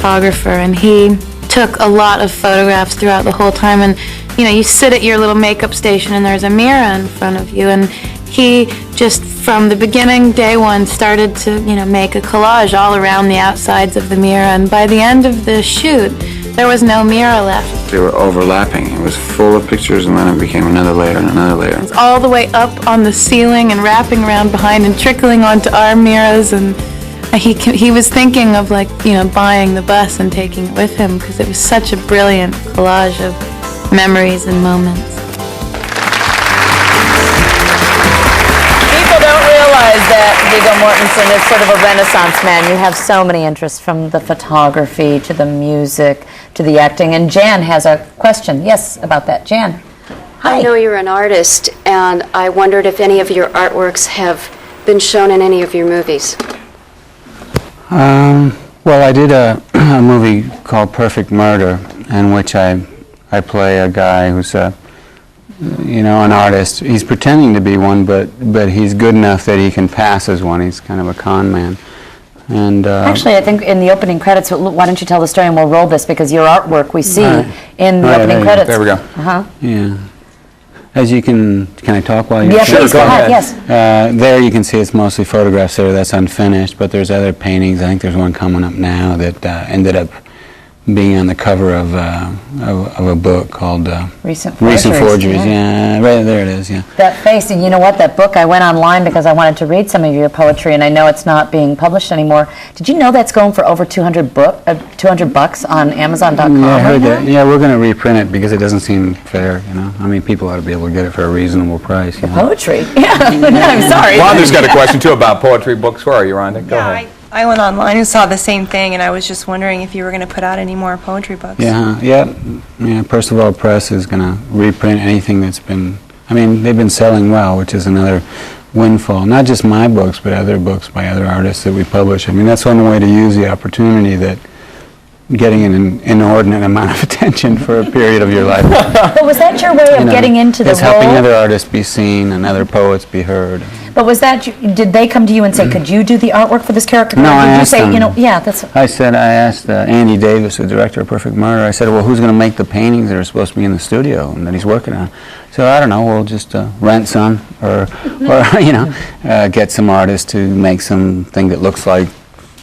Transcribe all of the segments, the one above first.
photographer, and he took a lot of photographs throughout the whole time. And you know, you sit at your little makeup station and there's a mirror in front of you, and he just from the beginning, day one, started to, you know, make a collage all around the outsides of the mirror, and by the end of the shoot there was no mirror left. They were overlapping. It was full of pictures, and then it became another layer and another layer. It was all the way up on the ceiling and wrapping around behind and trickling onto our mirrors, and he was thinking of, like, you know, buying the bus and taking it with him because it was such a brilliant collage of memories and moments. People don't realize that Viggo Mortensen is sort of a renaissance man. You have so many interests, from the photography to the music to the acting. And Jan has a question, yes, about that. Jan, hi. I know you're an artist, and I wondered if any of your artworks have been shown in any of your movies. Well, I did a movie called Perfect Murder, in which I play a guy who's you know, an artist. He's pretending to be one, but he's good enough that he can pass as one. He's kind of a con man. And actually, I think in the opening credits, why don't you tell the story and we'll roll this, because your artwork we see in the opening credits. There we go. Yeah. As you can I talk while you're... Yeah, please, go ahead, yes. There you can see it's mostly photographs there, that's unfinished, but there's other paintings. I think there's one coming up now that ended up being on the cover of a book called Recent Forgeries. Yeah, right there it is. Yeah. That face, and you know what? That book, I went online because I wanted to read some of your poetry, and I know it's not being published anymore. Did you know that's going for over $200 on Amazon.com? Yeah, I heard that. Yeah, we're going to reprint it because it doesn't seem fair. You know, I mean, people ought to be able to get it for a reasonable price. You know? Poetry. Yeah. I'm sorry. Rhonda's got a question too about poetry books. Where are you, Rhonda? Go ahead. I went online and saw the same thing, and I was just wondering if you were going to put out any more poetry books. Yeah. Percival Press is going to reprint anything that's been, I mean, they've been selling well, which is another windfall. Not just my books, but other books by other artists that we publish. I mean, that's one way to use the opportunity that getting an inordinate amount of attention for a period of your life. But was that your way of getting into the role? It's helping other artists be seen and other poets be heard. But was that, did they come to you and say, could you do the artwork for this character? No, I asked them. You know, yeah, that's... I asked Andy Davis, the director of Perfect Murder, I said, well, who's going to make the paintings that are supposed to be in the studio and that he's working on? So I don't know, we'll just rent some or you know, get some artists to make something that looks like,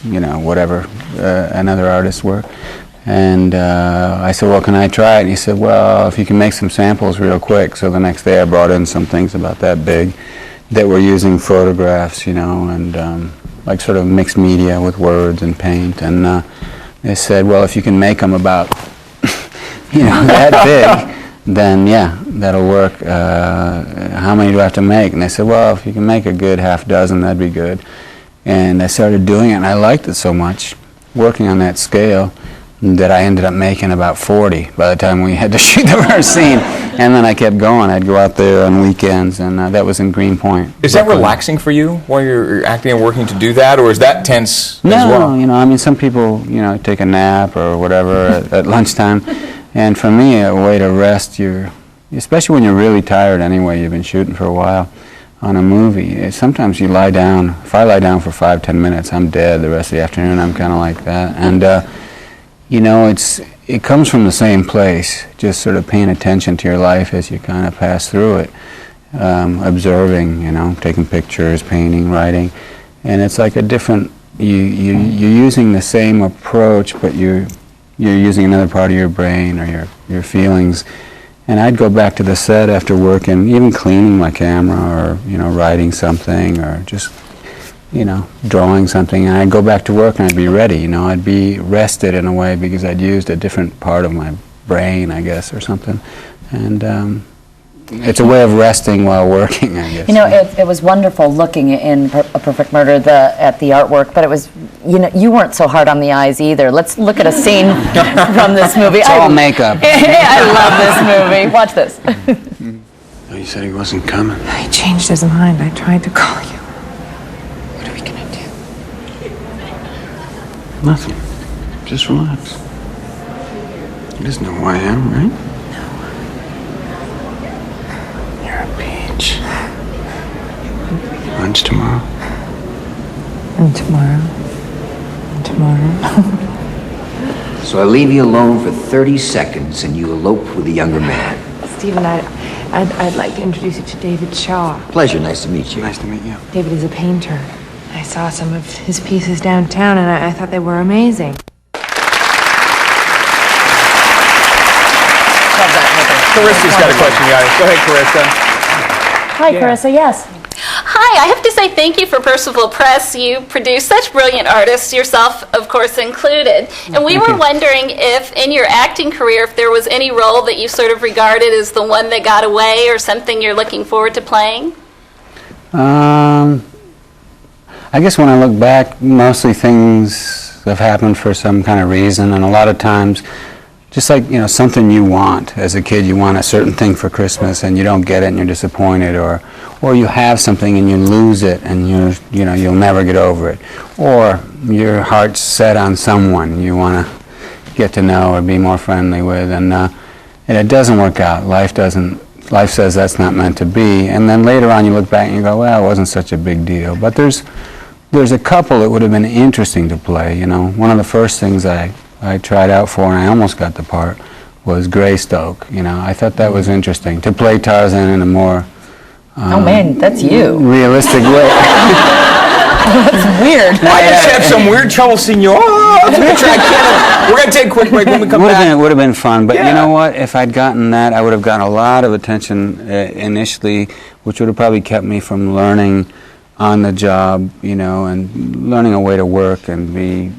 you know, whatever, another artist's work. And I said, well, can I try it? And he said, well, if you can make some samples real quick. So the next day I brought in some things about that big that were using photographs, you know, and like sort of mixed media with words and paint. And they said, well, if you can make them about, you know, that big, then yeah, that'll work. How many do I have to make? And they said, well, if you can make a good half dozen, that'd be good. And I started doing it, and I liked it so much, working on that scale, that I ended up making about 40 by the time we had to shoot the first scene. And then I kept going. I'd go out there on weekends, and that was in Greenpoint. Is that relaxing for you while you're acting and working to do that, or is that tense as well? No, you know, I mean, some people, you know, take a nap or whatever at lunchtime. And for me, a way to rest, especially when you're really tired anyway, you've been shooting for a while on a movie, sometimes you lie down. If I lie down for 5-10 minutes, I'm dead the rest of the afternoon. I'm kind of like that. And you know, it comes from the same place, just sort of paying attention to your life as you kind of pass through it, observing, you know, taking pictures, painting, writing, and it's like a different, you're using the same approach, but you're using another part of your brain or your feelings. And I'd go back to the set after work and even cleaning my camera or, you know, writing something or just, you know, drawing something, and I'd go back to work and I'd be ready, you know, I'd be rested in a way because I'd used a different part of my brain, I guess, or something. And it's a way of resting while working, I guess. You know, it was wonderful looking in A Perfect Murder at the artwork, but it was, you know, you weren't so hard on the eyes either. Let's look at a scene from this movie. It's all makeup. I love this movie. Watch this. Oh, you said he wasn't coming. He changed his mind. I tried to call you. What are we going to do? Nothing. Just relax. He doesn't know who I am, right? You're a peach. Lunch tomorrow? And tomorrow. And tomorrow. So I leave you alone for 30 seconds and you elope with the younger man. Stephen, I'd like to introduce you to David Shaw. Pleasure, nice to meet you. Nice to meet you. David is a painter. I saw some of his pieces downtown, and I thought they were amazing. Carissa's got a question, guys. Go ahead, Carissa. Hi, Carissa, yes. Hi, I have to say thank you for Percival Press. You produce such brilliant artists, yourself, of course, included. And we were wondering if, in your acting career, if there was any role that you sort of regarded as the one that got away or something you're looking forward to playing? I guess when I look back, mostly things have happened for some kind of reason, and a lot of times, just like, something you want. As a kid, you want a certain thing for Christmas, and you don't get it, and you're disappointed, or you have something and you lose it, and you'll never get over it. Or your heart's set on someone you want to get to know or be more friendly with, and it doesn't work out. Life says that's not meant to be, and then later on you look back and you go, well, it wasn't such a big deal. But there's a couple that would have been interesting to play. One of the first things I tried out for, and I almost got the part, was Greystoke. I thought that was interesting, to play Tarzan in a more Oh man, that's you. realistic way. That's weird. I just have some weird trouble seeing you. We're going to take a quick break when we come back. It would have been fun, but Yeah. you know what? If I'd gotten that, I would have gotten a lot of attention initially, which would have probably kept me from learning on the job, and learning a way to work and be,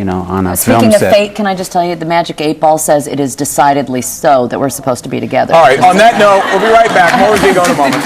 on a film Speaking of set. fate, can I just tell you, the Magic 8 Ball says it is decidedly so that we're supposed to be together. All right, on that note, we'll be right back. More with Viggo in a moment.